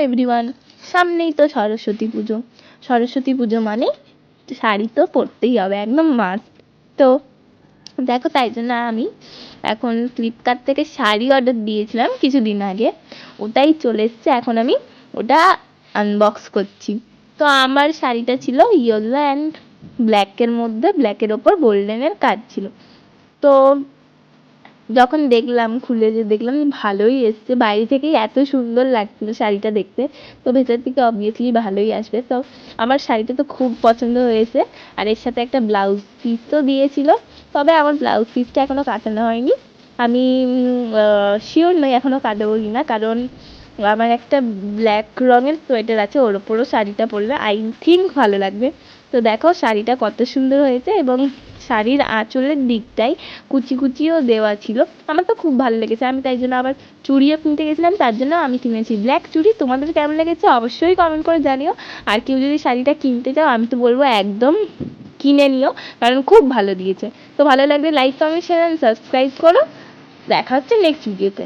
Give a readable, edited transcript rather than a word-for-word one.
Everyone, সামনেই তো সরস্বতী পুজো মানে শাড়ি তো পরতেই হবে, একদম মাস্ট। তো দেখো, তাই জন্য আমি এখন ফ্লিপকার্ট থেকে শাড়ি অর্ডার দিয়েছিলাম কিছুদিন আগে, ওটাই চলে এসছে। এখন আমি ওটা আনবক্স করছি। তো আমার শাড়িটা ছিল ইয়েলো অ্যান্ড ব্ল্যাকের মধ্যে, ব্ল্যাকের ওপর গোল্ডেনের কাজ ছিল। তো যখন খুলে দেখলাম ভালোই এসছে, বাইরে থেকেই এত সুন্দর লাগছিল শাড়িটা দেখতে, তো ভেতর থেকে অবভিয়াসলি ভালোই আসবে। তো আমার শাড়িটা তো খুব পছন্দ হয়েছে, আর এর সাথে একটা ব্লাউজ পিসও দিয়েছিল। তবে আমার ব্লাউজ পিসটা এখনও কাটানো হয়নি, আমি শিওর নই এখনও কাটাবো কি না, কারণ আমার একটা ব্ল্যাক রঙের সোয়েটার আছে, ওর ওপরও শাড়িটা পরলে আই থিঙ্ক ভালো লাগবে। তো দেখো শাড়িটা কত সুন্দর হয়েছে, এবং শাড়ির আঁচলের দিকটায় কুচিও দেওয়া ছিল। আমার তো খুব ভালো লেগেছে, আমি তাই জন্য আবার চুড়িও কিনতে গেছিলাম, তার জন্য আমি কিনেছি ব্ল্যাক চুড়ি। তোমাদের কেমন লেগেছে অবশ্যই কমেন্ট করে জানিও। আর কেউ যদি শাড়িটা কিনতে চাও, আমি তো বলবো একদম কিনে নিও, কারণ খুব ভালো দিয়েছে। তো ভালো লাগলে like, comment, share and subscribe করো। দেখা হচ্ছে নেক্সট ভিডিওতে।